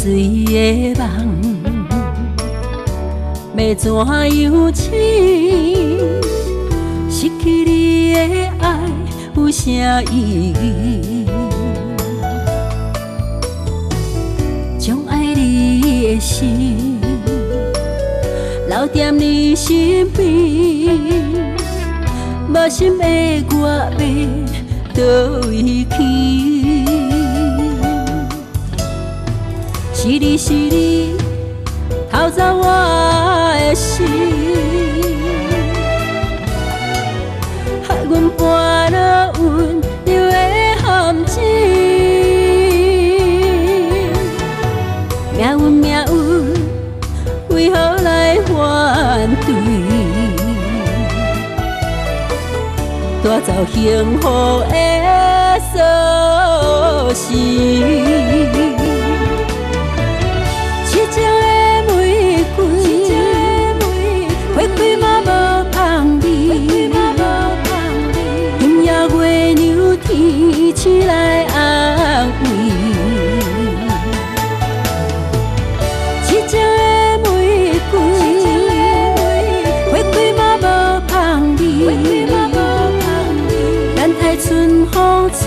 水的梦，要怎样醒？失去你的爱有啥意义？将爱你的心留在你身边，无心的我要倒位去？是你是你偷走我的心，害阮搬了温柔的陷阱。命运命运，为何来反对？带走幸福的锁匙。痴情的玫瑰，花开嘛无香味。今夜月娘天星来安慰。痴情的玫瑰，花开嘛无香味。等待春风吹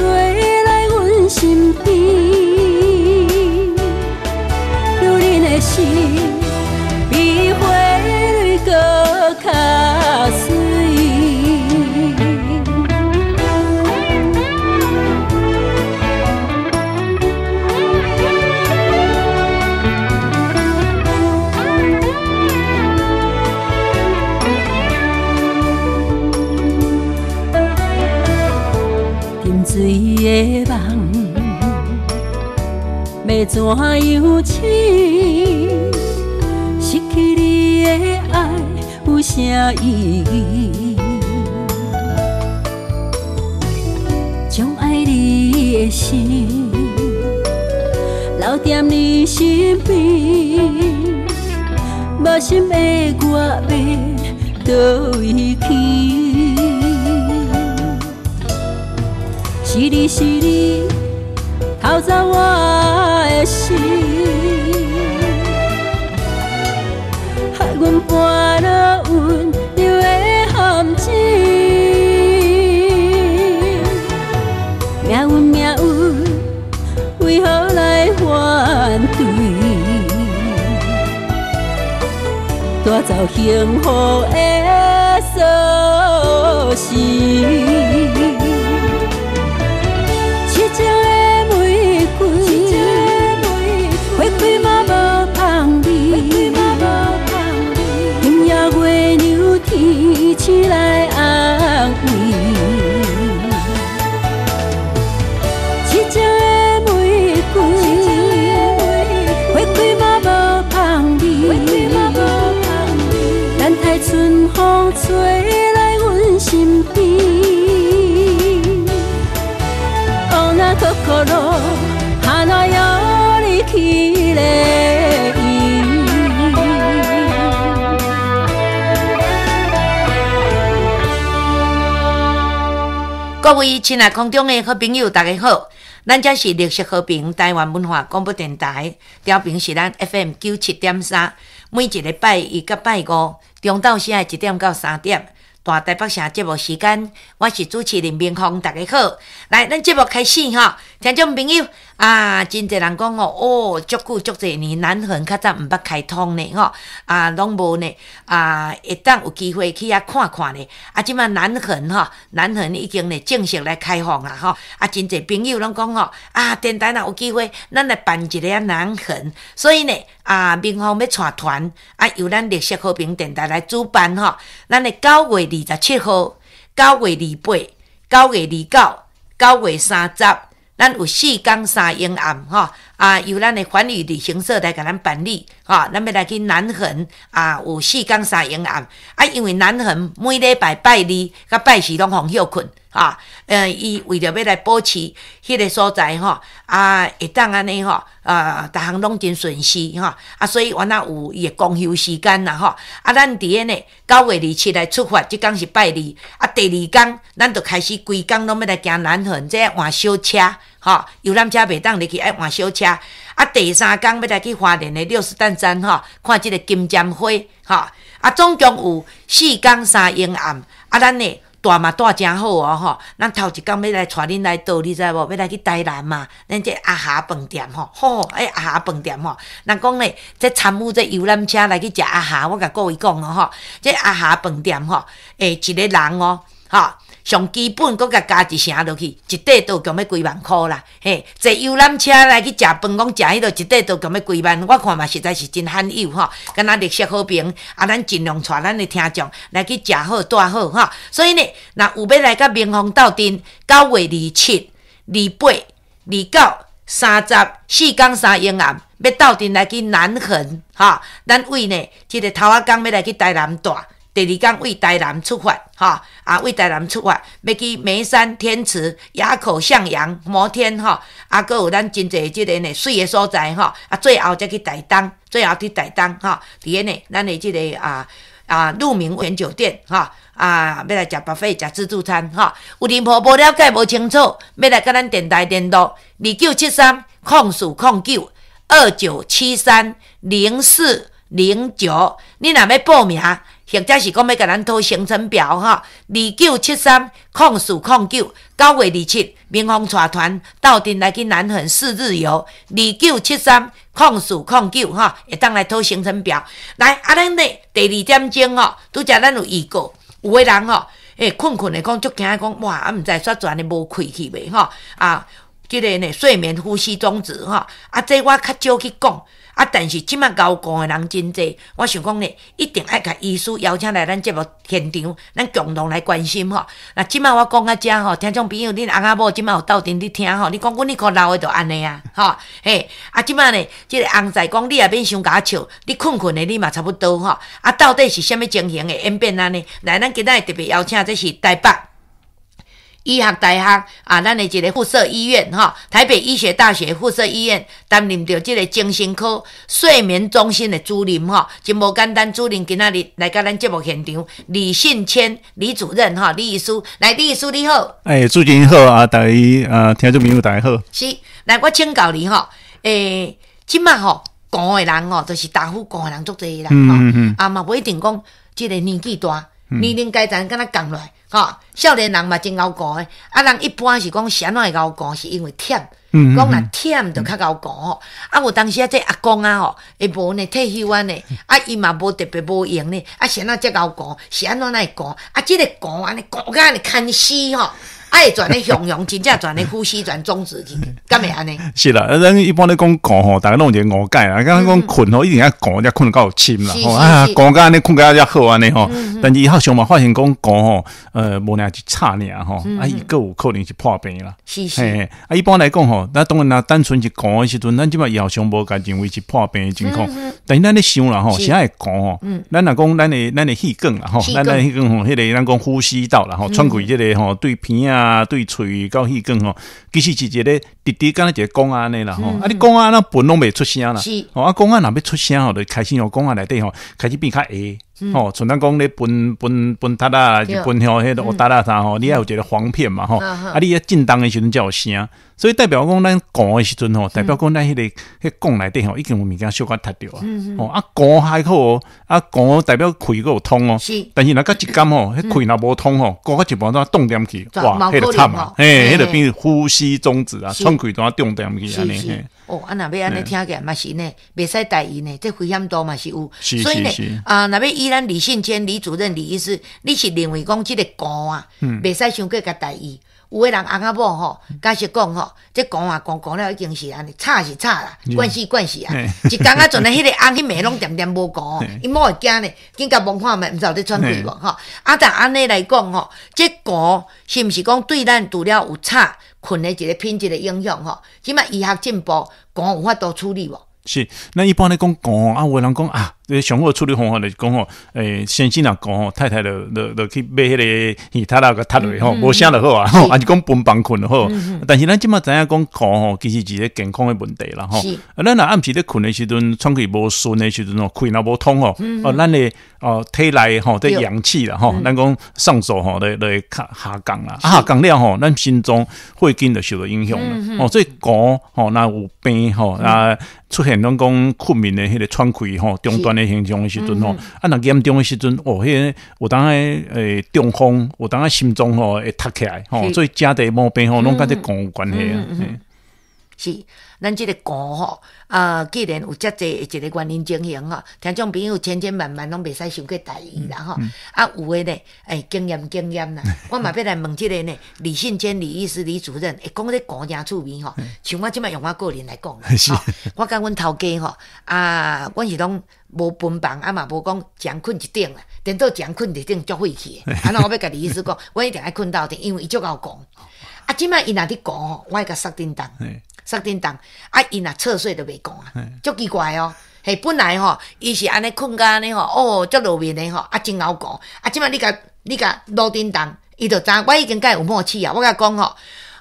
来阮身边。心比花蕊搁较水。沉醉的梦，要怎样醒？失去你的爱有啥意义？将爱你的心留在你身边，无心的我要倒位去？是你是你偷走我的心，害阮搬了温柔的陷阱。命运命运，为何来反对？带走幸福的锁匙。痴情的玫瑰，花开嘛无香味。今夜月娘天星来安慰。痴情的玫瑰，花开嘛无香味。等待春风吹来阮身边。哦，那可可罗，哈那要你去嘞。各位亲爱空中的好朋友，大家好，咱这是绿色和平台湾文化广播电台，调频是咱 FM 97.3，每一个礼拜一到拜五，中昼时1点到3点。大台北城节目时间，我是主持人明芳，大家好。来，咱节目开始哈，听众朋友啊，真侪人讲哦，足久足侪年，南横较早毋捌开通呢吼，拢无呢会当有机会去遐看看呢。即马南横吼，南横已经呢正式来开放啦吼。真侪朋友拢讲电台若有机会，咱来办一个南横，所以呢明芳要带团由咱绿色和平电台来主办吼，咱的9月27号、9月28、9月29、9月30，咱有4天3夜暗吼，由咱的环宇旅行社来甲咱办理吼，咱要来去南横有4天3夜暗因为南横每礼拜拜2甲拜4拢互休困伊为着要来保持迄个所在会当安尼逐项拢真顺遂所以原来有伊的公休时间啦咱伫个呢9月27来出发，即天是拜2第2天咱就开始规天拢要来行南横这换小车游览车袂当入去换小车啊，第3天要来去花莲的60担山吼，看这个金针花吼，啊，总共有4天3夜暗，啊，咱呢住嘛住真好哦吼，咱头一天要来带恁来倒，你知无？要来去台南嘛，咱这阿霞饭店吼，好，阿霞饭店吼，人讲呢，这参与这游览车来去食阿霞，我甲各位讲哦吼，这阿霞饭店吼，一个人哦，吼。上基本，佮加一成落去，一块都共要几万块啦。嘿，坐游览车来去食饭，讲食迄落一块都共要几万，我看嘛实在是真罕有吼。敢若绿色好评，啊，咱尽量带咱的听众来去食好、住好吼。所以呢，若有要来甲明丰斗阵，9月27、28、29、30、4天3夜暗，要斗阵来去南横吼。咱为呢，这个头仔工要来去台南住。第2天为台南出发，哈啊，为台南出发，要去眉山、天池、垭口、向阳、摩天，哈啊，佮有咱真侪即个呢水的所在，哈啊，最后才去台东，最后去台东，哈，伫个呢，咱的即个鹿鸣园酒店，哈要来食 buffet 食自助餐，哈，有任何无了解无清楚，要来甲咱电台联络29730409 29730409，你若要报名。或者是讲要甲咱讨行程表哈，29730409 9月27，明丰带团斗阵来去南横4日游，29730409哈，会当来讨行程表。来，咱呢第2点钟吼，拄则咱有预告，有的人吼，困的讲足惊讲，哇，毋知煞全的无气去袂吼啊，即个呢睡眠呼吸中止吼，这我较少去讲。但是即马交顾的人真济，我想讲呢，一定爱甲医师邀请来咱节目现场，咱共同来关心吼。那即马我讲到遮吼，听众朋友，恁翁仔某即马有斗阵伫听吼，你讲阮你可老的就安尼啊，吼，嘿，即马呢，即个翁仔讲你也免伤甲笑，你困的你嘛差不多吼。到底是虾米情形的演变安尼？来，咱今仔特别邀请，这是台北医学大学咱的一个附设医院哈，台北医学大学附设医院担任着这个精神科睡眠中心的主任哈，真无简单，主任今仔日来到咱节目现场，李信谦李主任哈，李医师，来，李医师你好，主持人好啊，大家听众朋友大家好，是，来我请教你哈，即马吼讲的人吼，就是大夫讲的人足侪啦哈，嘛不一定讲这个年纪大，年龄阶层敢若降落来。少年人嘛真敖讲的，人一般是讲啥会敖讲，是因为忝，讲若忝就较敖讲吼。有当时这阿公吼，会无呢退休安尼，伊嘛无特别无用呢，是安怎才敖讲，是安怎来讲，这个讲安尼讲甲安尼看死吼。会转咧向阳，真正转咧呼吸转终止去，敢会安尼？是啦，咱一般咧讲讲吼，大家拢有一个误解啦。刚刚讲困吼，一定要讲，才困到够深啦。讲甲安尼困甲才好安尼吼。但是以后上嘛发现讲讲吼，无俩是差尔吼，伊个有可能是破病啦。是是。一般来讲吼，咱当然啦，单纯是讲的时阵，咱即马医学上无甲认为是破病的情况。但是咱咧想啦吼，啥会讲吼？咱若讲咱的气管啦吼，咱的气管吼，迄个咱讲呼吸道啦吼，喘气即个吼，对鼻啊，对喙到气管吼，其实是一个直直敢若一个讲安尼啦吼。你讲啊，那本拢袂出声啦。讲啊，若要出声吼，就开始讲啊内底吼，开始变较矮。像咱讲咧分塔啊，就分吼迄个乌塔啊啥吼，你还有一个簧片嘛吼，你要震动的时阵才有声，所以代表讲咱讲的时阵吼，代表讲咱迄讲内底吼，已经有物件小可踢着啊，讲还好哦，讲代表气有通哦，但是若甲一感吼，迄气若无通吼，讲到一半都冻点去，哇，迄个惨啊，迄个变呼吸中止啊，喘气都冻点去安尼。若要安尼听起来嘛是呢，袂使台语呢，这危险度嘛是有，所以呢，若要依咱李信坚李主任李医师，你是认为讲这个讲啊，袂使伤过甲台语。有的人翁仔某吼，假设讲吼，这讲啊讲了已经是安尼，吵是吵啦，惯死啊，一工仔阵咧，迄个翁迄暝拢点点无讲，伊某会惊呢，紧甲望看觅，毋知有咧喘气无吼。但安尼来讲吼，这讲是毋是讲对咱除了有差困的一个品质的影响吼？即摆医学进步，讲有法度处理无？是，咱一般咧讲有的人讲啊。上好处理方法就是讲吼，先生若讲吼，太太就去买迄个鱼塔啦个塔落吼，无啥就好啊，吼，还是讲分房困就好。但是咱即马知影讲讲吼，其实是一个健康的问题啦，吼。咱若暗时咧困的时阵，喘气无顺的时阵吼，气若无通吼，咱的体内吼的氧气啦，吼，咱讲上手吼，来下降啦，下降了吼，咱心脏血筋就受到影响了。所以讲吼，若有病吼，出现咱讲困眠的迄个喘气吼中断的现象的时阵吼，若严重的时阵，迄个有当中风，有当心脏吼会塌起来吼，所以家庭毛病吼拢甲这讲有关系啊。是，咱这个讲吼，既然有遮济一个原因情形吼，听众朋友千千万万拢袂使伤过大意啦吼。有诶呢，经验啦，我嘛要来问这个呢，李信坚李医师李主任，会讲咧讲真趣味吼。像我即摆用我个人来讲啦，我甲阮头家吼，阮是拢无分房，嘛无讲常困一顶啦，颠倒常困一顶足晦气诶。那我要甲李医师讲，我一定爱困到顶，因为伊足够讲。即摆伊若伫讲吼，我会甲塞叮当。伊若侧睡都袂讲啊，足奇怪哦。嘿，本来吼，伊是安尼困甲安尼吼，足落面的吼，真好讲。即摆你甲罗叮当，伊就知我已经甲有默契啊。我甲讲吼，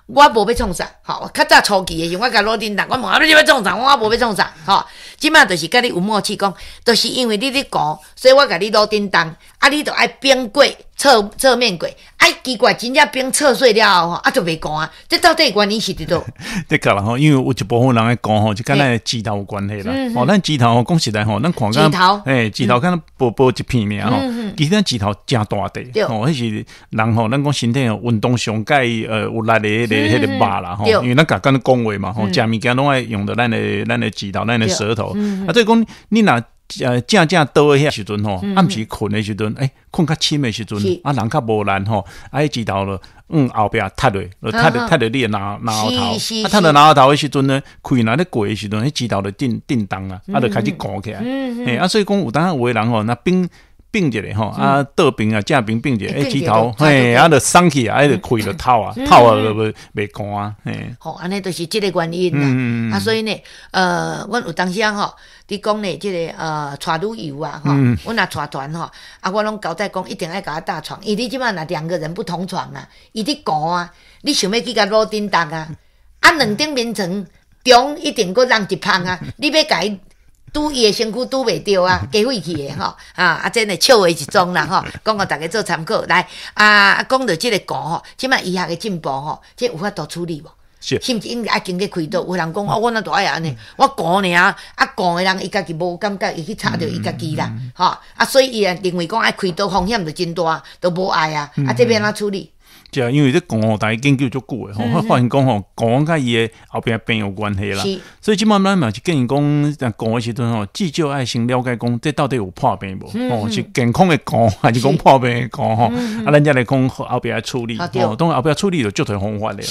我无要创啥，吼，较早初期的时候，我甲罗叮当，我问你要创啥，我无要创啥，吼。即摆就是甲你有默契讲，就是因为你咧讲，所以我甲你罗叮当，你就爱变过侧面过。奇怪，真正变侧睡了后吼，就袂讲啊！这到底原因是伫倒？的确啦吼，因为有一部分人来讲吼，就跟咱指头有关系啦。咱指头吼讲实在吼，咱看指头敢薄一片尔吼，其实咱指头真大块。吼，迄是人吼，咱讲身体运动上介有力的迄个肉啦吼，因为咱敢讲话嘛吼，食物件拢爱用到咱的指头、咱的舌头。所以讲你若正倒迄时阵吼，暗时困的时阵，困较深的时阵，人较无力吼，迄指头咯，后壁塌落，塌落你的脑后头，塌落脑后头的时阵呢，气若咧过的时阵，迄指头就震动啊，就开始鼓起来，所以讲有当有的人吼，那并一个吼，倒病啊，正病一个，指头，就松起啊，就气就透啊，就袂干啊，吼，安尼就是即个原因啦。所以呢，阮有当时吼，你讲呢，即个带旅游啊，吼，阮若带团吼，我拢交代讲一定爱甲我搭床，因为你即摆若两个人不同床啊，伊伫讲啊，你想要去甲罗叮当啊，两顶眠床中一定搁让一旁啊，你要甲伊。拄伊的身躯拄袂着啊，加废去的吼，真诶笑话一种啦吼，讲互大家做参考。来讲到即个讲吼，即摆医学的进步吼，即有法度处理无？是毋是应该经过开刀？有人讲我哪都爱安尼，我讲呢讲的人伊家己无感觉，伊去插着伊家己啦，吼所以伊认为讲爱开刀风险就真大，都无爱啊，这边怎处理？就因为这讲吼，大家研究足久的吼，我发现讲吼，讲甲伊的后边病有关系啦。所以即满咱嘛是建议讲，讲的时阵吼，至少爱先了解讲，这到底有破病无？是健康的讲，还是讲破病的讲吼？咱才来讲后边来处理。当后边处理就足多方法的啦。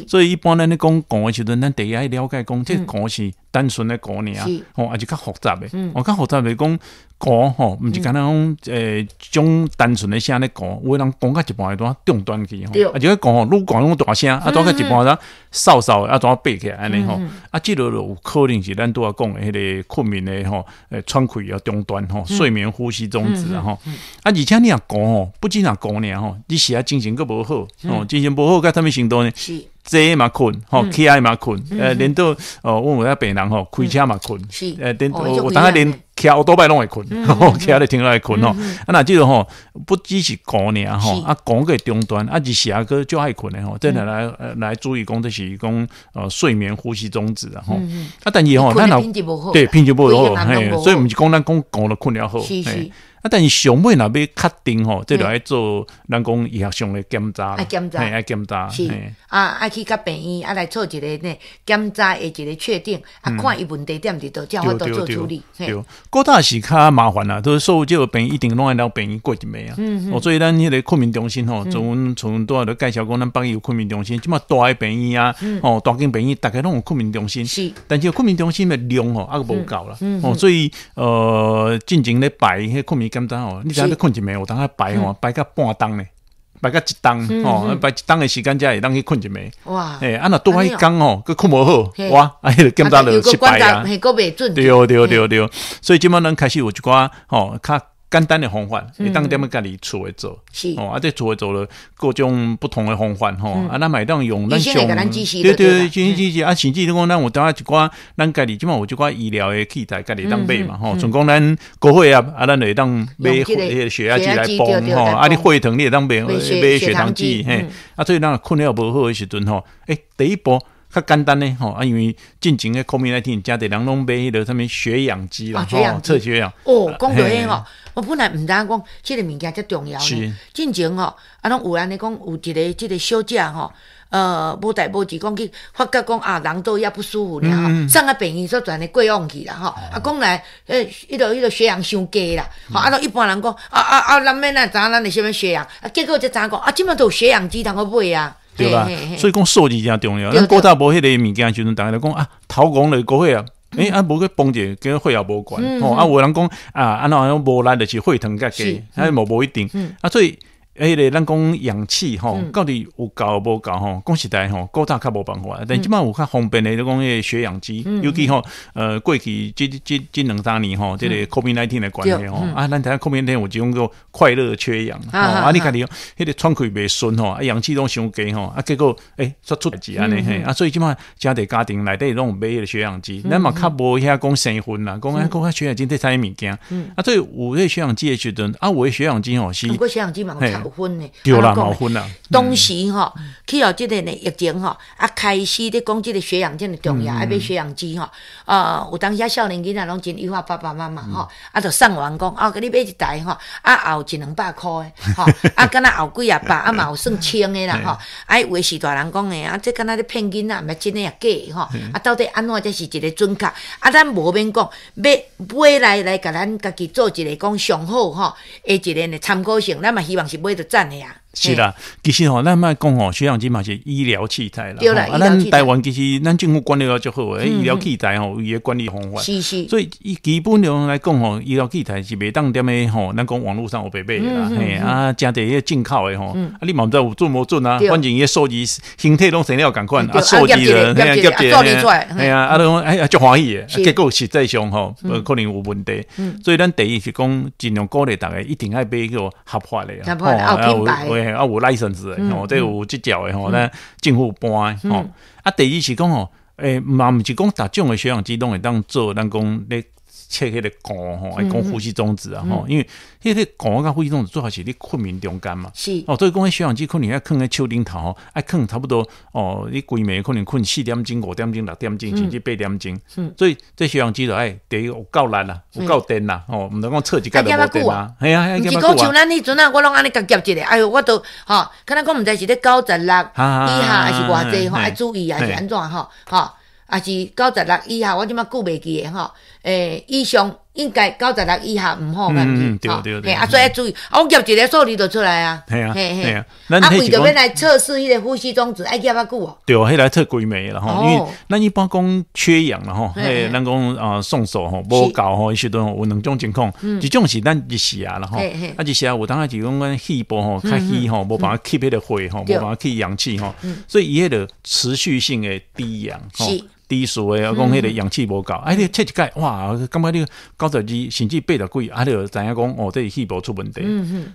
所以一般咱咧讲的时阵，咱第一爱了解讲，这讲是单纯的讲尔，还是较复杂的。较复杂的讲。讲吼，毋是干那种单纯的声咧讲，有的人讲到一半会怎中断去吼，就讲吼，愈讲愈大声，怎到一半怎扫的，怎爬起来安尼吼，即落有可能是咱拄仔讲的迄个困眠的吼，喘气中断吼，睡眠呼吸中止吼，而且你若讲吼，不仅若讲尔吼，你时啊精神佫无好，精神无好，甲啥物程度呢？坐嘛困，起来嘛困，连到阮有病人吼，开车嘛困，有当连骑奥多摆拢会困，骑咧停落来困吼。那即个吼，不只是讲尔吼，讲个中断，日时啊个就爱困的吼，真的来注意讲，这是讲睡眠呼吸中止啊吼。但是吼，咱对品质不好，所以毋是讲咱讲了困了好。但是上尾若要确定吼，这就爱做咱讲医学上的检查，爱检查，是爱去甲病院来做一个呢检查的一个确定，看伊问题点伫倒，才好做处理。对，古早是较麻烦啦，都所有这个病一定拢爱了病院过一暝啊。所以咱迄个困眠中心吼，从拄仔咧介绍讲，咱北医有困眠中心，即马大的病院啊，大间病院大概拢有困眠中心，是，但是困眠中心的量吼，无够啦，所以进前咧排迄困眠检查吼，你知影咧困一暝，有当排吼，排到半冬呢，摆个一冬吼，摆一冬的时间才会当去困一暝。哇！啊若多一工吼，佮困无好，哇！迄个检查就失败啊。嘿，佫袂准。对，所以即摆咱开始有一寡吼较简单的方法，会当踮咧家己厝诶做。是啊，这厝诶做了各种不同的方法吼，啊，咱嘛会当用咱上对，支持啊，甚至讲咱有当一寡咱家己即摆有一寡医疗的器材，家己当买嘛吼。像讲咱高血压啊，咱会当买迄个血压计来帮吼，啊，你血糖你会当买血糖计嘿。啊，所以咱困了无好的时阵吼，第一步。较简单呢吼，因为进前的 COVID-19， 家己人拢买迄个什么血氧机啦，测血氧。哦，讲到迄吼，我本来毋知讲即个物件遮重要呢。进前吼，拢有安尼讲，有一个即个小姐吼，无代无志讲去发觉讲啊，人都也不舒服了，送啊病院所转的过往去啦吼。啊，讲来迄个血氧伤低啦，吼，啊，一般人讲咱免哪知影咱的什么血氧，啊，结果才知影讲啊，即满都有血氧机通好买啊。对吧？所以讲数字真重要。咱古早无迄个物件时阵，大家就讲啊，头讲了高血压，无去帮者，跟血压无关。啊，有人讲啊，安怎无力就是血糖较低，无一定。啊，所以。迄个咱讲氧气吼，到底有够无够吼？讲实在吼，古早较无办法，但即摆有较方便的，就讲迄个血氧机，尤其吼，过去这2-3年吼，这个 COVID-19 的关系吼，啊，咱睇 COVID-19 有一种叫快乐缺氧，啊，你家己迄个喘气袂顺吼，啊，氧气拢伤低吼，啊，结果出代志安尼嘿，啊，所以即摆家庭内底拢有买迄个血氧机，咱嘛较无遐讲生分啦，讲讲血氧机在啥物件，啊，所以有迄个血氧机的时阵，啊，有迄血氧机吼是，不过血氧机嘛有分呢，对啦，冇分啦。当时吼，去到即个呢疫情吼，啊开始咧讲即个血氧真重要，爱买血氧机吼。有当时少年囡仔拢真依靠爸爸妈妈吼，啊就送完讲，给你买一台吼，啊后100-200块的吼，啊敢若后几啊百，啊嘛有算清的啦吼。啊有的是大人讲的，啊这敢若咧骗囡仔，毋係真的也假吼。啊到底安怎才是一个准确？啊咱无免讲，买来甲咱家己做一个讲上好吼，一个呢参考性，咱嘛希望是买。赞的呀，是啦，其实吼，咱莫讲吼，血氧机嘛是医疗器材啦。对啦，咱台湾其实咱政府管理了就好诶，医疗器材吼有伊诶管理方法。是。所以基本上来讲吼，医疗器材是袂当踮诶吼，咱讲网络上有白买啦，嘿啊，真侪迄进口诶吼，啊你嘛毋知有准无准啊？反正伊数字形体拢生了共款，啊数字了，嘿啊，出来，嘿啊，啊拢足欢喜诶，结果实际上吼，可能有问题。所以咱第一是讲尽量鼓励大家一定爱买迄个合法诶啊。品牌有 license 的吼，这有执照的吼，咱政府颁的吼。啊，第二是讲吼，嘛毋是讲逐种的血氧机拢会当做，咱讲咧测迄个鼓吼，爱讲呼吸中止啊吼，因为迄个鼓甲呼吸中止最好是你困眠中间嘛。是所以讲迄血氧机可能要放喺手顶头吼，爱放差不多你规暝可能困4点钟、5点钟、6点钟，甚至8点钟。所以这血氧机就第一有够力啦，有够电啦，毋能讲测一届就无电啦。系啊，毋是讲像咱迄阵啊，我拢安尼夹一个，哎呦，我都可能讲毋知是咧96以下还是偌济吼，爱注意还是安怎吼，还是96以下，我即马顾袂记诶吼，以上。应该96以下唔好，对，所以要注意。我夹一个数字就出来啊。系啊。为着要来测试迄个呼吸中止，爱夹久哦。对，迄来测规暝啦吼，因为咱一般讲缺氧啦吼，咱讲送手吼无够吼，时阵有2种情况，一种是咱日时啊啦吼，日时啊有当时讲咱气部吼较虚吼，无办法吸迄个血吼，无办法吸氧气吼，所以伊迄个持续性的低氧吼。低数诶，讲迄个氧气无够，你测一届，哇，感觉你92甚至80几，你就知影讲这气部出问题。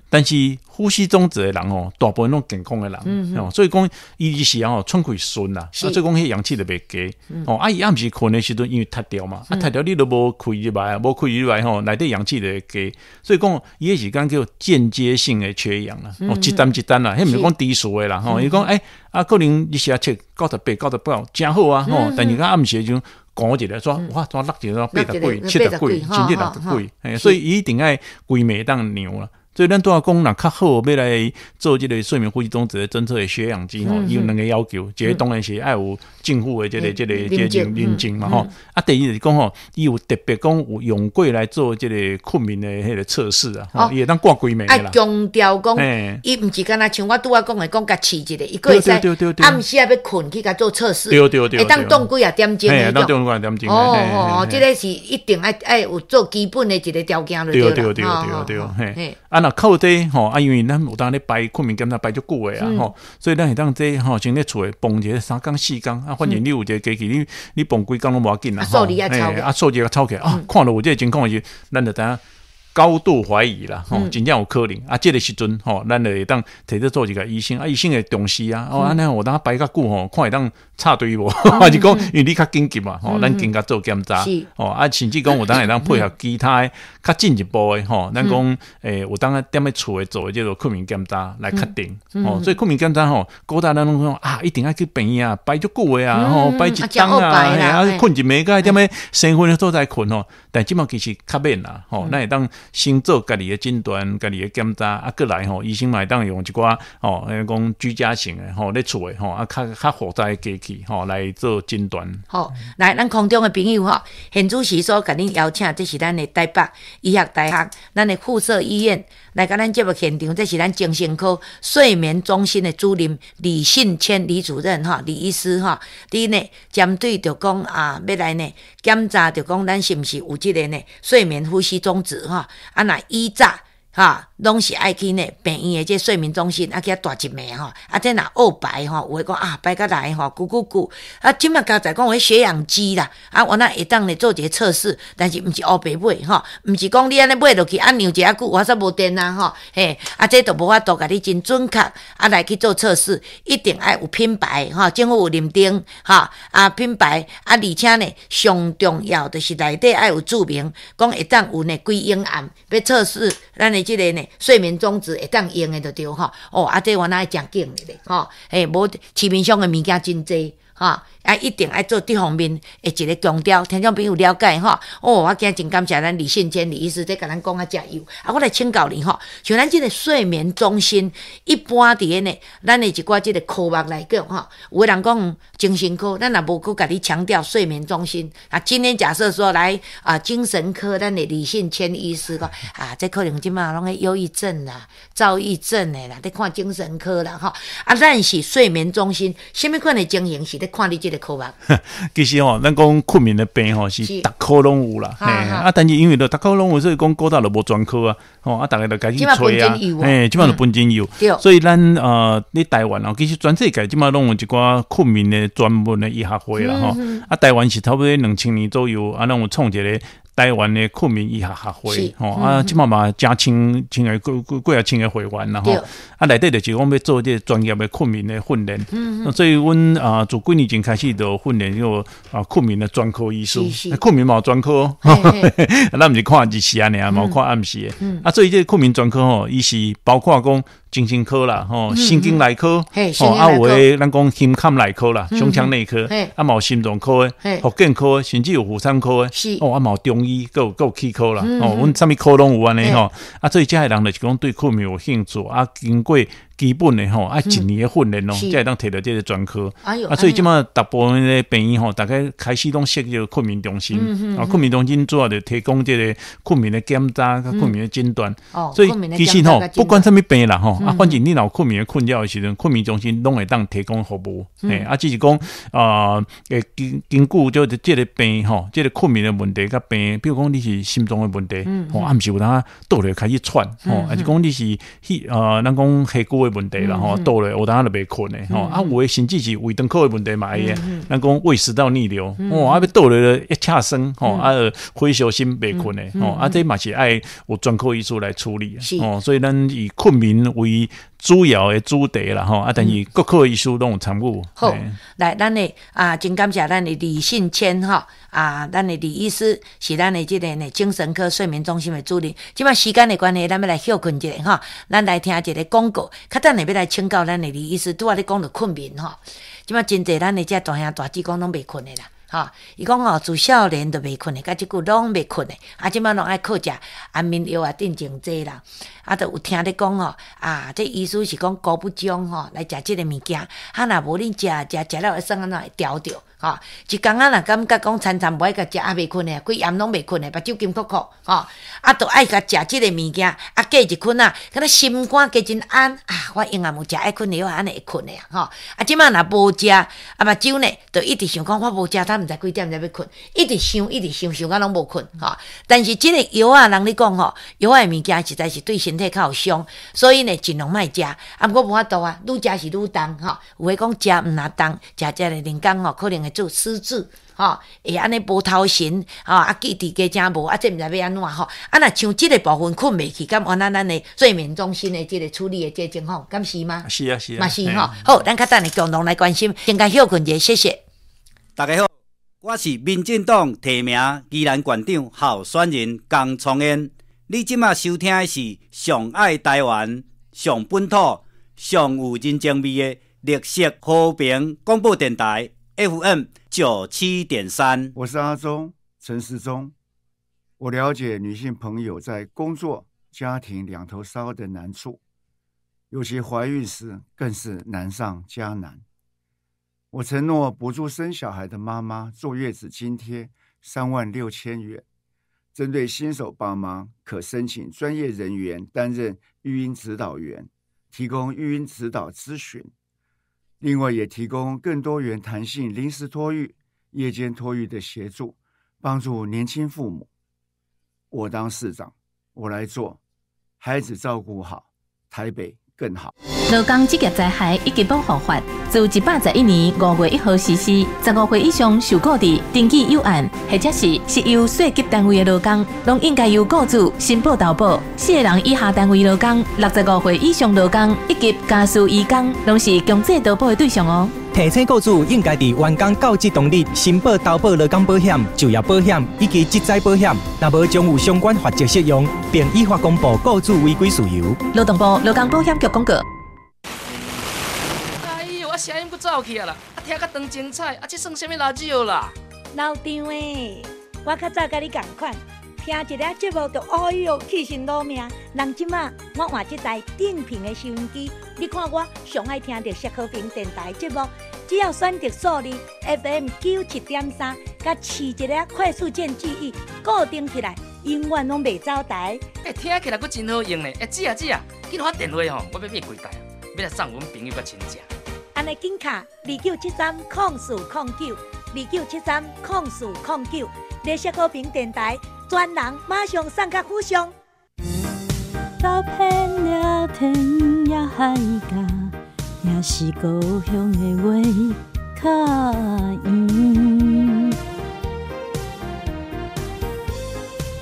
但是呼吸中止诶人大部分拢健康诶人，所以讲伊是喘气顺啦，所以讲迄氧气就袂低。伊暗时困诶时阵，因为脱掉嘛，脱掉你都无开入来，无开入来内底氧气就会低，所以讲伊迄时间叫间接性诶缺氧啦，一单一单啦，迄毋是讲低数诶啦，伊讲可能你是要测98、99真好啊，但是暗时就讲一个说，哇，怎落一个80几、70几，甚至60几，所以一定爱规暝当量啦。所以咱拄仔讲若较好，要来做即个睡眠呼吸中止的侦测的血氧机吼，伊有2个要求，一个当然是爱有政府的这个认证嘛吼。第二就是讲吼，伊有特别讲有用过来做这个困眠的迄个测试啊，伊会当挂规暝的啦。强调讲，伊毋是敢若像我拄仔讲的，讲甲试一个，伊个会使暗时要困去甲做测试，会当动几啊点钟的那种。这个是一定爱有做基本的一个条件对。那靠这吼因为咱有当咧排困眠检查排足久的啊吼，所以咱会当这吼先咧厝诶蹦一个3工4工啊，反正你有一个机器，你蹦几工拢无要紧啦，数字也抄啊，数字也抄起来啊，看到有这个情况时，咱就知影高度怀疑啦，真正有可能啊！这个时阵咱就会当摕去做一个医生啊，医生会重视啊。安尼我当排较久看会当插队无，还是讲因为你较紧急嘛，咱紧甲做检查啊，甚至讲有当会当配合其他较进一步的咱讲有当踮咧厝诶做这个困眠检查来确定所以困眠检查古早咱拢讲啊，一定要去病院啊，排足久诶啊，排一冬啊，困一暝个踮咧生昏诶所在困但即马其实较免啦咱会当先做家己的诊断、家己的检查，啊，过来医生嘛会当用一寡讲居家型的咧厝的啊，较复杂的机器来做诊断。好，来，咱空中的朋友现主持所甲恁邀请，这是咱的台北医学大学，咱的附设医院来甲咱节目现场，这是咱精神科睡眠中心的主任李信谦李主任李医师第呢，针对着讲要来呢检查着讲咱是毋是有这个呢睡眠呼吸中止那依早拢是爱去呢病院的这睡眠中心去大一暝这若黑白有诶讲白甲来咕即马刚才讲迄血氧机啦我那会当呢做一个测试，但是毋是黑白买毋是讲你安尼买落去按钮一下久我煞无电这都无法度甲你真准确来去做测试，一定爱有品牌政府有认定品牌而且呢上重要就是内底爱有注明讲会当有呢几用暗要测试咱的这个呢睡眠中止会当用的就对这我哪会真紧咧无市面上的物件真济一定爱做这方面的一个强调，听众朋友了解我今日真感谢咱李信坚李医师在甲咱讲遮有我来请教你像咱这个睡眠中心一般伫呢咱的一寡这个科目来讲有的人讲精神科，咱也无去甲你强调睡眠中心今天假设说来精神科咱的李信谦医师讲这可能即马拢会忧郁症啦、躁郁症的啦，在看精神科啦咱是睡眠中心，什么款的情形是在看你这个科目？其实咱讲困眠的病是逐科拢有啦，但是因为逐科拢有，所以讲古早就无专科大家就开始吹即马就本真有，所以咱你台湾其实全世界即马拢有一寡困眠的专门的医学会啦台湾是差不多2000年左右拢有创一个台湾的困眠医学学会即马嘛加千个几啊千个会员啦内底就是讲要做这专业的困眠的训练所以阮自几年前开始就训练这个困眠的专科医师，困眠嘛有专科咱毋是看日时尔嘛有看暗时的所以这个困眠专科伊是包括讲精神科啦神经内科有诶咱讲心肝内科啦胸腔内科嘛有心脏科的复健科甚至有妇产科的嘛有中医还有气科啦阮啥物科拢有安尼所以这些人就是讲对困眠有兴趣经过基本的一年的训练才会当摕到这个专科所以即马大部分的病院大概开始拢设这个困眠中心困眠中心主要就提供这个困眠的检查甲困眠的诊断所以其实不管什么病啦反正你若有困眠的困扰的时阵，困眠中心拢会当提供服务只是讲经过就这个病这个困眠的问题甲病，比如讲你是心脏的问题毋是有当倒来开始喘还是讲你是咱讲下肢的问题啦倒来有当就袂困的有的甚至是胃肠科的问题嘛会咱讲胃食道逆流要倒来一恰生火烧心袂困的这嘛是爱有专科医师来处理所以咱以困眠为主要的主题啦但是各科医师拢有参与好来咱的真感谢咱的李信谦咱的李医师是咱的这个呢精神科睡眠中心的主任，即摆时间的关系咱要来休困一下咱来听一个广告，较等下要来请教咱的李医师拄仔咧讲到困眠即摆真济咱的这大兄大姊讲拢袂困的啦伊讲自少年都袂困的，甲即句拢袂困的即摆拢爱靠食安眠药镇静剂啦就有听咧讲这医师是讲高不中来食即个物件若无恁食了会算安怎会调着吼，一工仔若感觉讲餐餐无爱甲食，也袂困诶，规暗拢袂困诶，目睭金酷酷，吼，都爱甲食即个物件，过一困啊，敢若心肝加真安我永远有食爱困诶，我安尼会困诶吼，即摆若无食，目睭呢，就一直想讲我无食，他毋知几点才要困，一直想，想到拢无困，吼。但是即个药人咧讲吼，药诶物件实在是对身体较有伤，所以呢，尽量莫食。毋过无法度啊，愈食是愈重吼。有诶讲食毋若重，食个人工吼，可能会做失智。会安尼无头神，记忆加正无，这毋知要安怎吼。若像即个部分困袂去，敢按咱的睡眠中心的即个处理的即个情况，敢是吗？是啊，嘛是吼。好，咱较等下共同来关心，先甲休困者，谢谢。大家好，我是民进党提名宜兰县长候选人江聪燕。你即马收听的是上爱台湾、上本土、上有人情味的绿色和平广播电台 FM97.3。我是阿忠，陈时中。我了解女性朋友在工作、家庭两头烧的难处，尤其怀孕时更是难上加难。我承诺补助生小孩的妈妈坐月子津贴36000元，针对新手帮忙，可申请专业人员担任育婴指导员，提供育婴指导咨询。另外也提供更多元弹性临时托育、夜间托育的协助，帮助年轻父母。我当市长，我来做，孩子照顾好，台北更好。劳工职业灾害以及保护法自111年5月1号实施，15岁以上受雇的登记有案，或者是由税级单位的劳工，拢应该由雇主申报投保。4个人以下单位劳工、65岁以上劳工以及家事移工，拢是强制投保的对象哦。提醒雇主应该伫完工到职当日申报投保劳工保险、就业保险以及职灾保险，若无将有相关法则适用，并依法公布雇主违规事由。劳动部劳工保险局广告。我声音不走去啊啦！听甲当精彩，这算什么垃圾啦？老张诶，我较早甲你同款，听一个节目就哎哟气身落命。人即马我换这台定频的收音机，你看我上爱听绿色和平电台节目，只要选择数字 FM97.3，甲试一个快速键记忆，固定起来，永远拢袂走台。听起来佫真好用呢！姊啊，紧打电话吼，我要买几台啊，要来送阮朋友甲亲戚。安尼紧卡29730409，29730409，绿色和平电台专人马上送甲府上。踏遍了天涯海角，也是故乡的话较圆。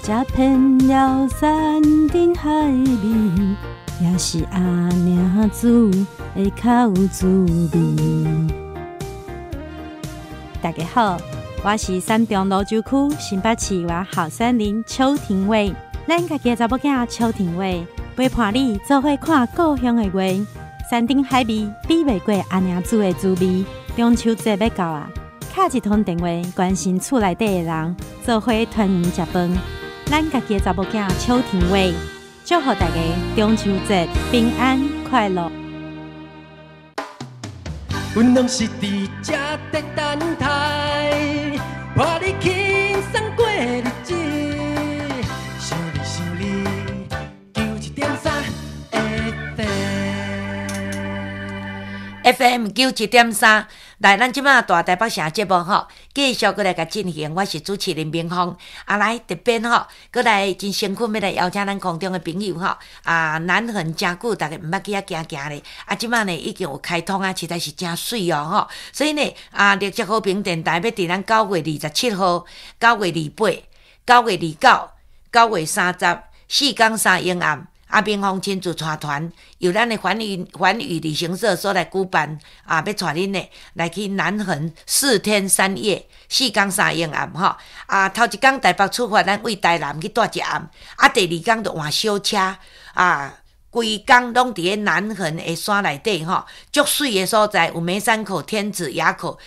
踏遍了山珍海味，也是阿娘煮的较有滋味。大家好，我是山中芦洲区新北市议候选人邱庭伟。咱家己的查某囝邱庭伟陪伴你做伙看故乡的话，山珍海味比袂过阿娘煮的滋味。中秋节要到啊，敲一通电话关心厝内底的人，做伙团圆食饭。咱家己的查某囝邱庭伟，祝福大家中秋节平安快乐。阮拢是伫这在等待，伴你轻松过日子。想你，913 FM97.3，来，咱即马大台北城节目吼，继续过来甲进行。我是主持人明芳，来特别吼，过来真辛苦要来邀请咱空中的朋友吼，南横真久，大家毋捌去遐行行咧，即马呢已经有开通实在是真水哦吼，所以呢，绿色和平电台要伫咱9月27号、9月28、9月29、9月30、4天3夜暗。明芳亲自带团，由咱的环宇旅行社所来举办，要带恁呢来去南横4天3夜、4天3夜暗吼。头一天台北出发，咱为台南去住一暗，第二天就换小车，规天拢伫咧南横的山内底吼，足水的所在有梅山口、天子、垭口、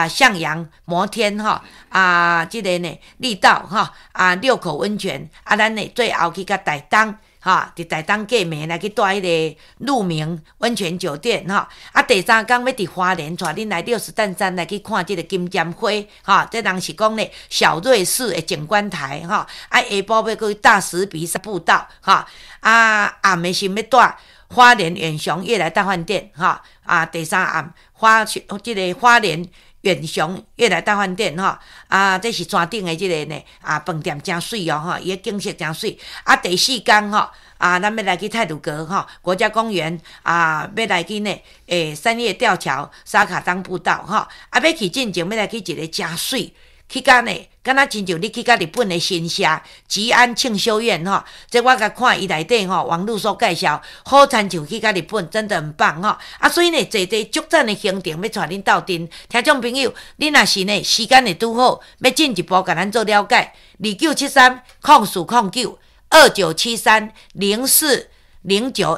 向阳、摩天吼，即个呢力道吼，六口温泉，咱呢最后去甲台东。哈，伫台东过暝来去住迄个鹿鸣温泉酒店哈。啊，第3天要伫花莲带恁来60担山来去看即个金针花哈。这人是讲咧小瑞士的景观台哈。啊，下晡要去大石鼻山步道哈。啊，暗的是要住花莲远雄悦来大饭店哈。啊，第3暗即个花莲远雄悦来大饭店哈。啊，这是山顶的即个呢啊饭店真水哦哈，伊的景色真水。啊，第4天哈。啊，咱要来去太鲁阁哈国家公园啊，要来去呢三叶吊桥、沙卡当步道哈。啊，要去进前要来去一个真水，去到呢，敢若亲像你去到日本的新社吉安庆修院哈。这我甲看伊内底吼网络所介绍，好亲像去到日本，真的很棒哈。啊，所以呢，坐足赞的行程要带恁斗阵，听众朋友，恁若是呢时间会拄好，要进一步甲咱做了解，2973-0429，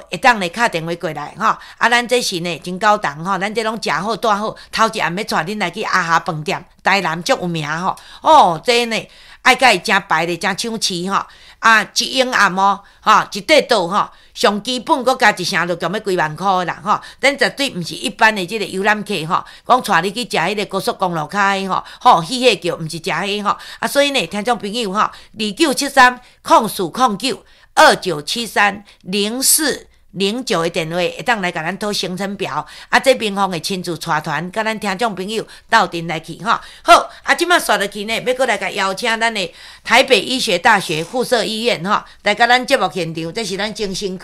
会当来敲电话过来哈。啊，咱这是呢真高档哈，咱这拢食好带好，头一暗要带恁来去阿哈饭店，台南足有名吼。哦，这呢爱甲伊真排咧，真抢市吼。啊，一英暗哦，哈，一块倒吼，上基本佮加一成就强要几万块啦吼。咱绝对毋是一般的即个游览客吼，讲带你去食迄个高速公路骹的吼，吼喜迄叫毋是食迄吼。啊，所以呢，听众朋友吼，2973-0429，2973-0409的电话会当来甲咱讨行程表。啊，这边方会亲自带团，甲咱听众朋友斗阵来去吼。好，啊，即马刷落去呢，要过来甲邀请咱的台北医学大学附设医院吼，来甲咱节目现场，这是咱精神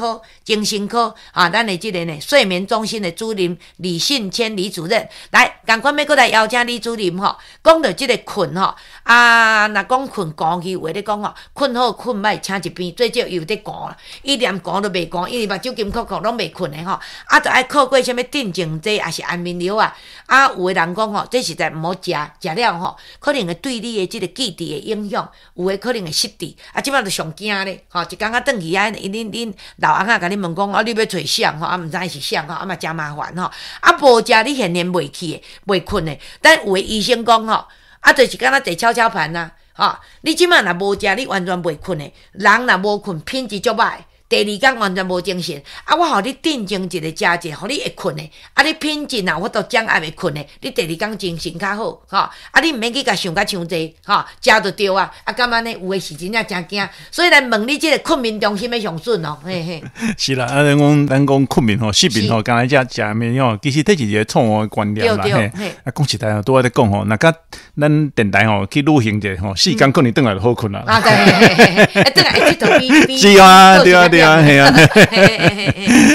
科啊，咱的即个呢睡眠中心的主任李信谦李主任，来，赶快要过来邀请李主任吼，讲到即个困吼，啊，若讲困寒去话咧讲吼，困好困歹请一边，最少有得寒啦，伊连寒都袂寒，因为目睭金扣拢袂困的吼，啊，就爱靠过什么镇静剂，也是安眠药啊，啊，有的人讲吼，这实在毋好食了吼，可能会对你的即个记忆的影响，有的可能会失智，啊，即摆就上惊咧，吼，一工仔转去啊，恁老翁仔甲你问讲，啊，你要找谁吼，啊，毋知是谁吼，啊嘛真麻烦吼，啊，无食你现然袂去的，袂困的，但有的医生讲吼，啊，就是敢若坐跷跷板呐，吼，你即摆若无食，你完全袂困的，人若无困，品质足歹。第2天完全无精神，啊！我互你定情一个食者，互你会困的。啊！你品质啊，我都讲也会困的。你第2天精神较好，吼！啊！你毋免去甲想甲伤济，吼！食就对啊！啊！感觉呢，有诶是真正真惊，所以来问你即个困眠中心要上准哦，嘿嘿。是啦，啊！咱讲困眠吼，失眠吼，刚才食眠吼，其实这是一个错误的观念啦，嘿。啊，讲实在哦，拄仔咧讲吼，若甲咱电台吼去旅行者吼，4天可能转来就好困啦。啊，对，转来去头比。是啊，对啊。对啊，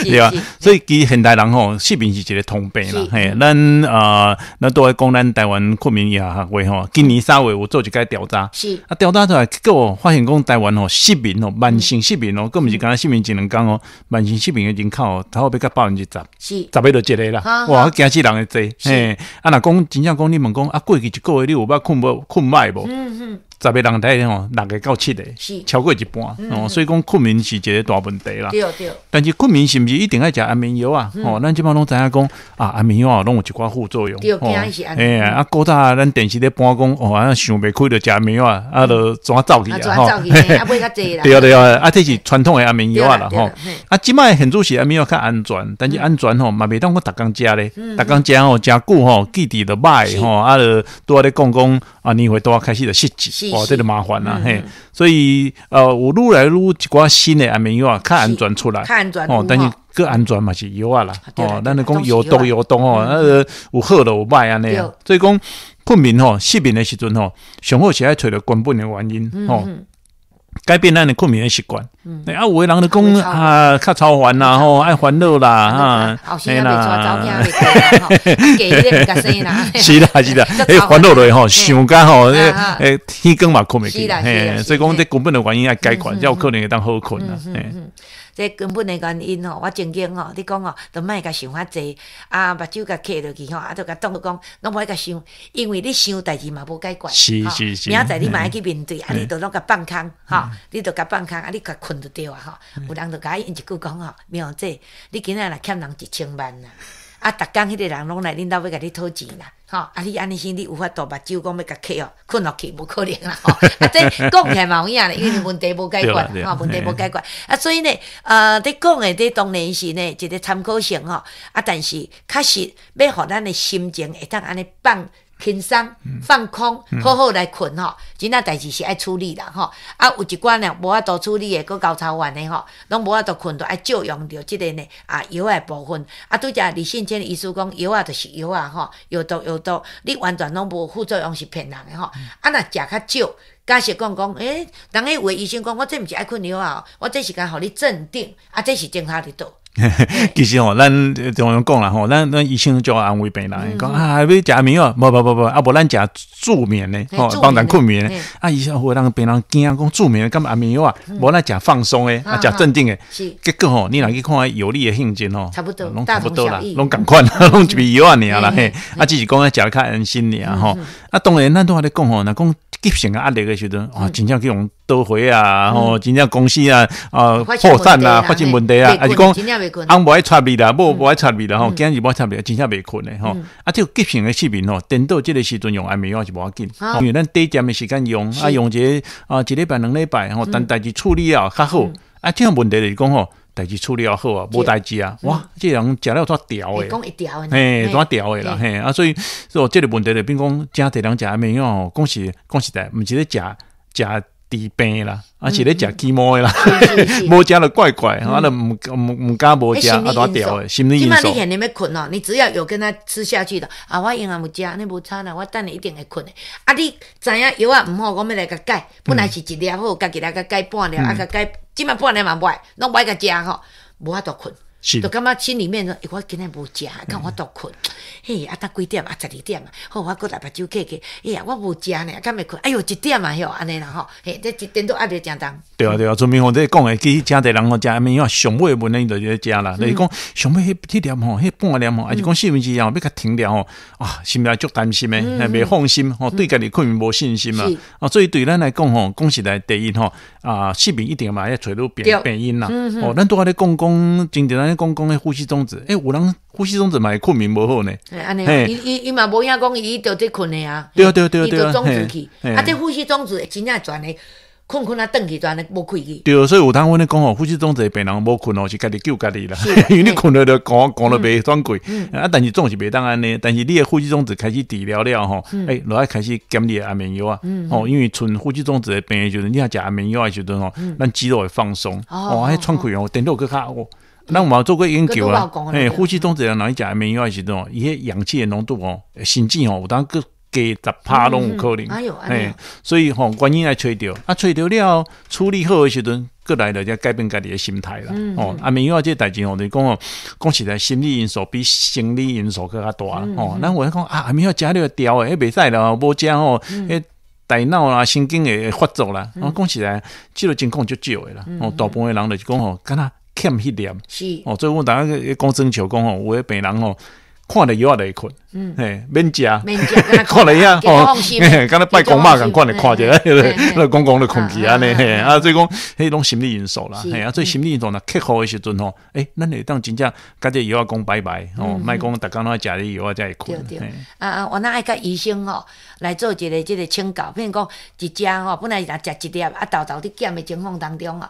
对啊，所以其实现代人吼失眠是一个通病啦。嘿，咱都爱讲咱台湾困眠医学会吼，今年3月有做一个调查，是啊，调查出来结果发现讲台湾吼失眠吼，慢性失眠吼，更毋是敢若失眠1-2天哦，慢性失眠的人口哦，差不多要到10%，是10个就一个啦。哇，惊死人的多。嘿，啊，若讲真正讲你问讲啊，过去1个月你有捌困歹无？10个人台吼，6个到7个，超过一半哦，所以讲困眠是一个大问题啦。对对。但是困眠是毋是一定要食安眠药啊？吼，咱即摆拢知影讲啊，安眠药啊，拢有一寡副作用。对，惊是安眠。啊，古早咱电视咧播讲，哦，啊想袂开就食安眠药啊，就怎走去啊？吼，啊买较济啦。对对啊，这是传统的安眠药啊啦吼。啊，即摆现主是安眠药较安全，但是安全吼嘛袂当我逐工食咧，逐工食吼诚久吼，记忆就歹吼，啊，就拄仔咧讲啊，年岁拄仔开始就失智，哦，这就麻烦啦嘿。所以有愈来愈一寡新的安眠药啊，较安全出来，较安全哦，但是更安全嘛是药啊啦，哦，咱咧讲有毒哦，有好就有歹安尼啊，所以讲困眠吼失眠的时阵吼，上好是爱找到根本的原因吼。改变咱的困眠的习惯，啊，有的人就讲啊，较超烦啦，吼，爱烦恼啦，哈，哎啦，是啦，烦恼落吼，想甲吼，天光嘛困袂去，所以讲这根本的原因要解决，才有可能会当好困啦，这根本的原因吼，我曾经吼，你讲吼，都莫甲想遐济，啊，目睭甲刻落去吼，啊，都甲当作讲，拢莫甲想，因为你想代志嘛无解决，是，明仔载你嘛爱去面对，啊，你都拢甲放空，吼，你都甲放空，啊，你甲困就对啊，吼，有人就甲因一句讲吼，苗姐，你今仔来欠人1000万啦。啊，逐工迄个人拢来恁兜要甲你讨钱啦，吼，啊，你安尼先，你有法度目睭讲要甲吸哦，困落去无可能啦，吼，啊，这讲起来嘛有影咧，因为问题无解决，吼，问题无解决，啊，所以呢，你讲的这当然是呢一个参考性吼，啊，但是确实要互咱的心情会当安尼放轻松、放空，好好来困吼。真正代志是爱处理啦吼。啊，有一寡呢无法度处理的，搁高潮完的吼，拢无法度困，就爱照用着即个呢药的部分。啊，拄则李信坚的医师讲，药就是药吼，药毒，你完全拢无副作用是骗人的吼。啊，若食较少。假设讲，人迄有的医生讲，我这毋是爱困药啊，我这是甲互你镇定，啊，这是正确伫倒。其实吼，咱中央讲啦吼，咱医生就要安慰病人，讲啊，要食安眠药，无，啊无咱食助眠的，吼，帮人困眠的。啊，医生有人病人惊讲助眠的，干嘛安眠药啊？无咱食放松的，啊，食镇定的。结果吼，你若去看有利的性质吼，差不多，拢差不多啦，拢共款，拢一味药啊尔啦嘿。啊，只是讲食得较安心尔吼。啊，当然咱都还咧讲吼，若讲急性压力的时阵，真正去用倒回啊，吼，真正公司啊，破产啊，发生问题啊，还是讲翁无爱插你啦，无爱插你啦，吼，今日无插你，真正袂困的吼。啊，这急性的失眠吼，等到这个时阵用安眠药是无要紧，因为咱短暂的时间用，啊，用一个礼拜两礼拜吼，但代志处理了较好。啊，这样问题就是讲吼。代志处理了好啊，无代志啊，哇！这人食了怎调诶？讲一调诶，嘿，怎调诶啦？嘿啊，所以这个问题就变讲，真侪人食安眠药吼，讲实在，毋是咧食治病啦，啊是咧食起毛诶啦，无食就怪怪，啊，就毋敢无食，啊怎调诶？心理因素。起码你现在要困哦，你只要有跟他吃下去的，啊，我用啊有食，你无差啦，我等你一定会困诶。啊，你知影药啊毋好，我要来甲改，本来是一粒好，家己来甲改半粒，啊甲改。即摆半年嘛歹，拢歹甲食吼，无法度困，就感觉心里面说，我今日无食，敢我度困，嘿，啊，等几点啊？12点啊，好，我搁来目睭起，哎呀，我无食呢，敢袂困？哎哟，1点啊，吼，安尼啦吼，嘿，这一点都压力真重。对啊，专门我这讲诶，其实真侪人吼食安眠药，上尾问题就是食啦，就是讲上尾迄粒吼，迄半粒吼，还是讲40%后要甲停掉吼，啊，心内足担心诶，袂放心吼，对家己困眠无信心啊，啊，所以对咱来讲吼，讲实在第一吼，啊，失眠一定嘛要找到病因啦，哦，咱拄仔咧讲，真正咱咧讲迄呼吸中止，有人呼吸中止嘛会困眠无好呢，安尼，伊嘛无影讲伊着在困诶啊，对，伊着中止去，啊，这呼吸中止真正全诶。困啊，转去转咧无开去。对，所以有当阮咧讲吼，呼吸中止病人无困吼，是家己救家己啦。因为你困了就讲了袂转过，啊，但是总是袂当安尼。但是你的呼吸中止开始治疗了吼，就爱开始减你的安眠药啊。吼，因为剩呼吸中止的病的时阵，你若食安眠药的时阵吼，咱肌肉会放松，迄喘气哦，电到更较哦。咱有嘛做过研究啊？呼吸中止人伊食安眠药的时阵，伊迄氧气的浓度哦，甚至吼有当个。加10%拢有可能，所以吼，原因来找着，啊，找着了，处理好的时阵，过来了才改变家己的心态啦。安眠药这代志吼，就是讲哦，讲实在，心理因素比生理因素更加大啦。咱有讲啊，安眠药食了调诶，袂使啦，无食吼，迄大脑啦、神经会发作啦。讲实在，即个情况足少诶啦。大部分人就是讲吼，敢若欠迄粒。是。所以我大家讲征求讲吼，有诶病人吼。看了药就会困，免食，看了呀，敢若拜公妈共款的看者，那讲就困去安尼，啊，所以讲迄种心理因素啦，啊，所以心理因素若克服的时阵吼，咱会当真正甲这药讲拜拜，莫讲逐工拢食你药才会困。我那爱甲医生吼来做一个请教，譬如讲一只吼，本来是食一粒，啊，豆伫减的情况当中吼，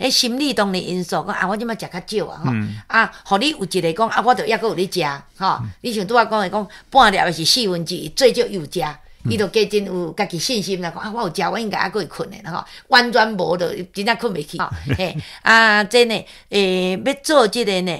心理当然因素，讲啊，我即摆食较少啊，吼，啊，互你有一个讲啊，我着抑阁有咧食，吼。你像拄仔讲的讲半粒的是1/4，最少有食，伊就加真有家己信心啦。讲啊，我有食，我应该还阁会困的吼。完全无就真正困袂去。嘿，啊，这呢，要做这个呢，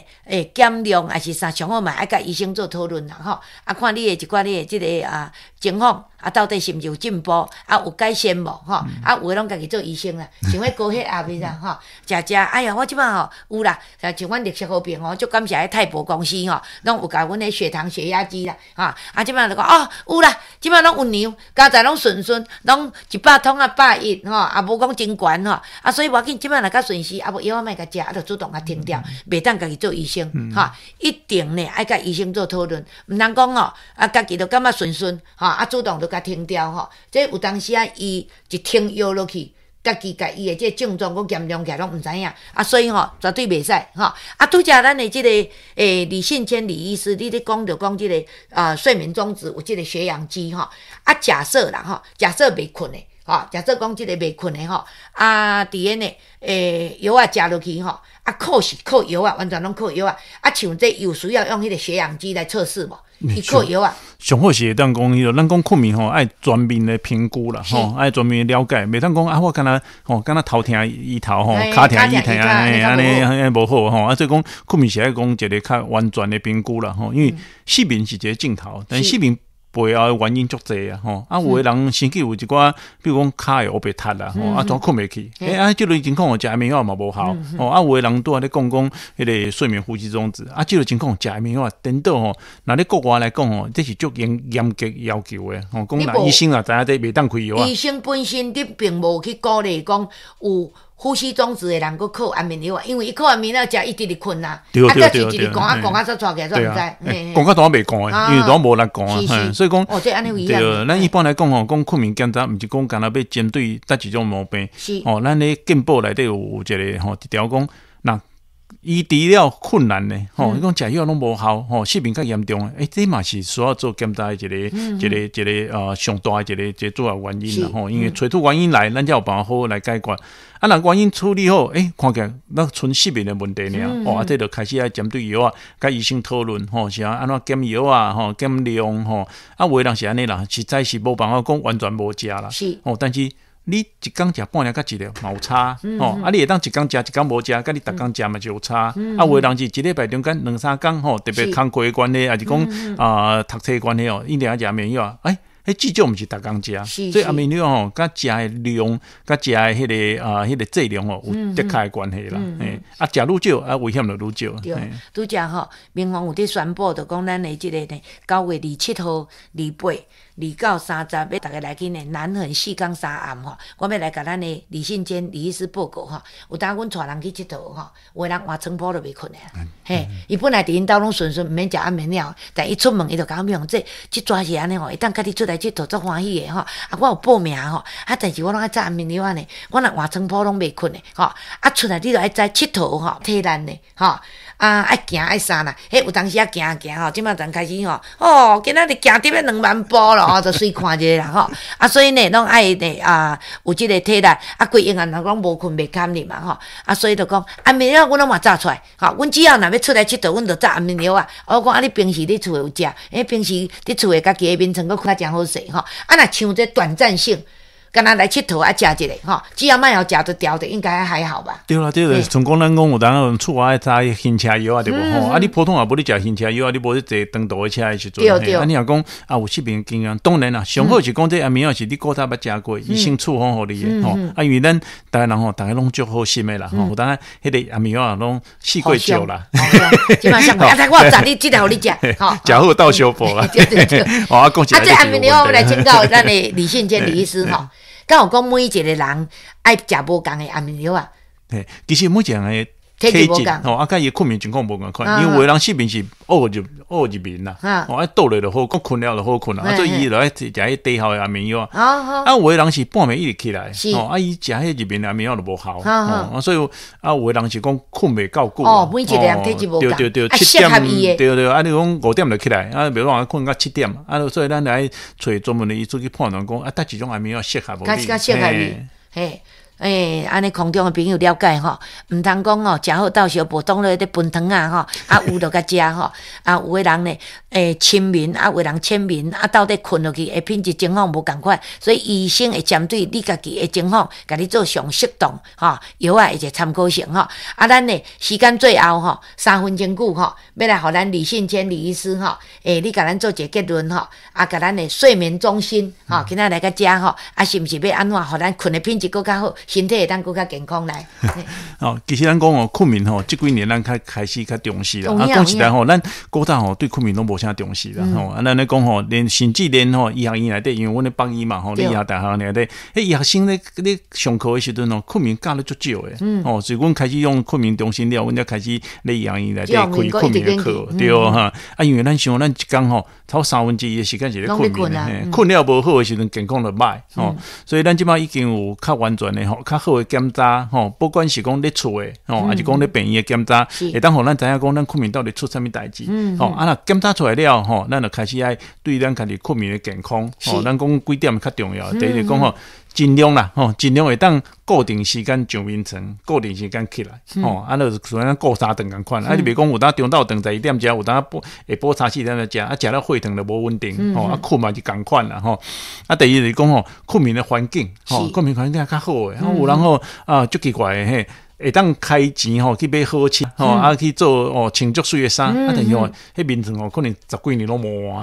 减量还是啥上好嘛？爱甲医生做讨论啦，吼。啊，看你的一寡你的这个情况。啊，到底是毋是有进步？啊，有改善无？吼，啊，有诶拢家己做医生啦，像迄高血压的啦，吼，食，哎呀，我即摆吼有啦，像阮绿色和平吼，足感谢迄泰博公司吼，拢有甲阮诶血糖、血压机啦，啊，即摆就讲哦，有啦，即摆拢有量，家在拢顺，拢100通啊110，吼，啊，无讲真悬吼，啊，所以我紧即摆若较顺时，啊，无药莫甲食，啊，就主动甲停掉，袂当家己做医生，吼，一定呢爱甲医生做讨论，毋通讲吼，啊，家己就感觉顺，吼，啊，主动就。停掉吼，这有当时啊，伊一停药落去，家己甲伊的这症状佮严重起来拢毋知影啊，所以绝对袂使啊。拄则咱的这个李信坚李医师，你咧讲着讲这个睡眠中止有这个血氧机啊，假设啦假设袂困的假设讲这个袂困的伫个呢药啊食落去靠是靠药啊，完全拢靠药啊，像这有需要用迄个血氧机来测试无？伊靠药啊。上好是会当讲迄个，咱讲困眠爱全面的评估啦，爱全面的了解，袂当讲我敢若头疼医头骹疼医疼安尼无好所以讲困眠是爱讲一个较完全的评估啦因为失眠是一个镜头，但失眠背后的原因足济有的人身体有一寡，比如讲骹会乌白塌啦怎困袂去？这类情况食安眠药嘛无效有的人拄仔咧讲迄个睡眠呼吸中止这类情况食安眠药颠倒若咧国外来讲这是足严格要求的讲若医生知影这袂当开药医生本身你并无去鼓励讲有呼吸中止的人，佮靠安眠药因为伊靠安眠药食，伊直直困啦。对，就是一直讲才出起来，都毋知。讲都袂讲因为都无人讲所以讲这安尼有影响。对，咱一般来讲讲困眠检查，毋是讲干那要针对哪一种毛病。咱咧健保内底有一个一条讲，那医治了困难呢，伊讲食药拢无效，失眠较严重这嘛是需要做检查的一个上大的一个主要原因啦因为找出原因来，咱才有办法好好来解决。若原因处理好，看起来咱纯失眠的问题尔，这就开始要针对药甲医生讨论，是安怎减药减量有的人是安尼啦，实在是无办法讲完全无食啦，但是你一工食半粒甲一粒嘛有差你会当一工食一工无食，甲你逐工食嘛就有差有的人是一礼拜中间2、3工特别工课的关系，还是讲读册的关系一定要食安眠药至少毋是逐工食，所以安眠药甲食的量甲食的迄个剂量有得开的关系啦食愈少危险就愈少。对，拄则民防有伫宣布，就讲咱的即个呢9月27号、28、29、30要大家来去呢南横4港3暗我要来甲咱的李信坚李医师报告有当阮带人去佚佗有的人换床铺都袂困的伊本来伫因兜拢顺毋免食安眠药，但伊出门伊就甲我讲这抓是安尼会当甲你出来佚佗足欢喜的我有报名但是我拢爱食安眠药呢，我若换床铺拢袂困的出来你就爱知佚佗体力的爱行爱啥啦？有当时行即马才开始今仔日行得2万步咯就随看一下啦所以呢，拢爱呢有即个体力规阴暗人拢无困袂堪哩嘛所以就讲安眠药，阮拢嘛炸出来阮只要若要出来佚佗，阮就炸安眠药我讲你平时你厝有食，平时你厝诶家己诶眠床佫较诚好势若像这短暂性。敢若来佚佗食一个只要莫要食就调的，应该还好吧？对啦，像讲咱讲有当厝外早行车药对无你普通也无你食行车药，你无坐长途的车的时阵你若讲有失眠经验，当然啦，上好是讲这安眠药是你古早捌食过，医生处方互你的因为咱大家人大家拢足好心的啦有当迄个安眠药拢试过少啦即马上我炸你即条互你食食好到小补啦对这安眠药我来请教咱的李信坚李医师敢有讲每一个人爱食无共的安眠药其实每一个人的体质甲伊困眠情况无共款，因为有的人失眠是恶入眠啦倒咧就好，困了就好困啦所以伊就爱食迄低效的安眠药有的人是半暝一直起来伊食迄入眠的安眠药就无效所以有的人是讲困袂够久每一个人体质无共对适合伊的对你讲5点就起来袂讲困到7点所以咱来找专门的医生去判断讲倒一种安眠药适合无你较适合你安尼空中的朋友了解毋通讲食好到小补当落咧分汤有就甲食有的人呢清眠有的人浅眠到底困落去品质情况无共款，所以医生会针对你家己的情况，甲你做上适当药一个参考性咱呢时间最后3分钟久要来互咱李信坚李医师你甲咱做一个结论甲咱的睡眠中心今仔来甲食是毋是要安怎互咱困的品质更较好？身体会当更较健康来。其实咱讲困眠这几年咱开始较重视啦。讲实在咱古早对困眠拢无啥重视啦。咱咧讲连甚至连医学院内底，因为阮咧北医嘛，咧医学大学内底，医学生咧上课的时阵困眠教咧足少的。所以阮开始用困眠中心了，阮才开始咧医学院内底开困眠的课，对因为咱想咱一工超1/3的时间是咧困眠，困了无好的时阵健康就歹所以咱即摆已经有较完全的吼较好的检查吼，不管是讲咧厝的吼，还是讲咧病院的检查，会当互咱知影讲咱困眠到底出啥物代志。吼，啊若检查出来了吼，咱就开始爱对咱家己困眠的健康吼，咱讲几点较重要。第一讲吼。尽量啦，尽量会当固定时间上眠床，固定时间起来，就是像咱顾3顿共款。你别讲有当中昼顿11点食，有当下晡3、4点食，食了血糖就无稳定，困嘛就共款啦，第二就是讲困眠的环境，困眠环境较好诶，有人足奇怪诶嘿。会当开钱去买好车去做穿足水的衫，但是迄眠床可能10几年拢无换，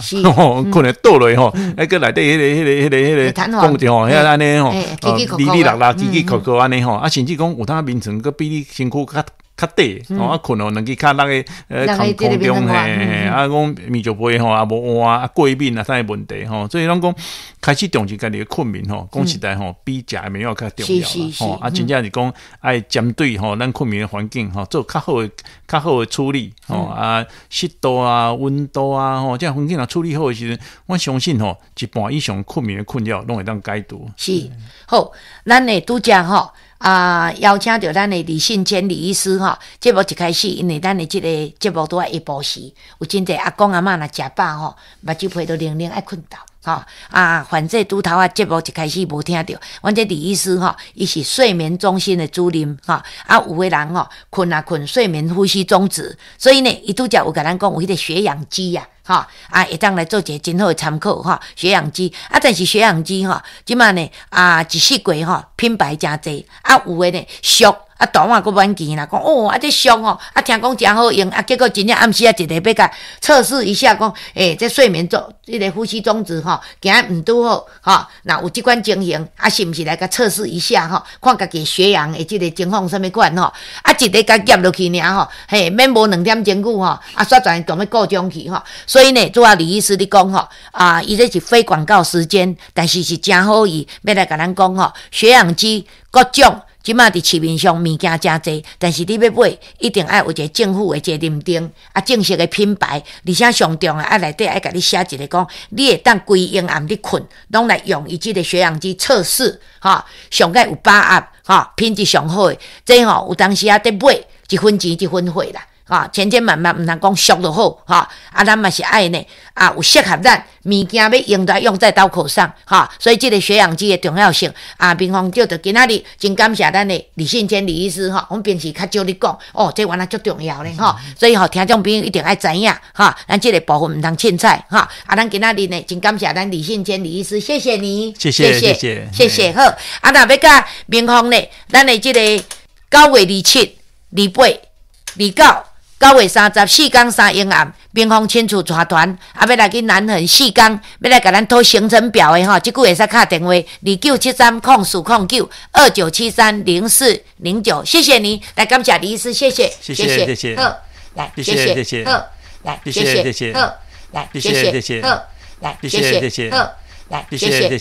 可能倒落个内底迄个讲着遐安尼哩哩啦啦、叽叽扣扣安尼甚至讲有当眠床个比你身躯较低，困两支脚落个空中讲面就背也无换过敏啥个问题所以咱讲开始重视家己的困眠讲实在比食眠药较重要真正是讲爱针对咱困眠的环境做较好的处理湿度温度这样环境处理好的时阵，我相信一半以上困眠的困扰拢会当解除。是好，咱会拄则邀请到咱的李信坚李医师节目一开始，因为咱的这个节目都在下晡时，有真侪阿公阿嬷若食饱目睭皮都灵灵爱困觉。反正拄头节目一开始无听到，阮这李医师伊是睡眠中心的主任有的人困睡眠呼吸中止，所以呢，伊拄则有甲咱讲有迄个血氧机会当来做一个真好的参考血氧机但是血氧机即马呢一世纪品牌真济有的呢俗大碗佫蛮钱啦，讲这俗听讲真好用结果真正暗时一个要甲测试一下，讲这睡眠这个呼吸中止今日毋拄好那有即款情形是毋是来甲测试一下看家己血氧的这个情况什么款一个甲夹落去尔免无2点钟久煞转当要故障去所以呢，拄李医师你讲伊这是非广告时间，但是是真好意要来甲咱讲血氧机各种。即马伫市面上物件真济，但是你要买，一定要有一个政府的一个认定正式的品牌，而且上重内底爱甲你写一个讲，你会当规夜暗你困，拢来用伊即个血氧机测试上盖有把握品质上好的，这有当时得买一分钱一分货啦。千千万万毋通讲俗就好咱嘛是爱呢有适合咱物件要用在用在刀口上所以这个血氧机的重要性平方就今仔日真感谢咱的李信坚李医师我们平时较少咧讲这原来足重要咧所以听众朋友一定爱知影咱这个部分毋通凊彩咱今仔日呢真感谢咱李信坚李医师，谢谢你，谢谢好若要甲平方呢咱的这个9月27、28、29 9月34天3夜暗，平方亲属带团要来去南横4天，要来甲咱讨行程表的即句会使打电话29730409 29730409，谢谢你，来感谢李医师，谢谢，好，来，谢谢，好，来，谢谢，好，来，谢谢，好，来，谢谢，好，来，谢谢。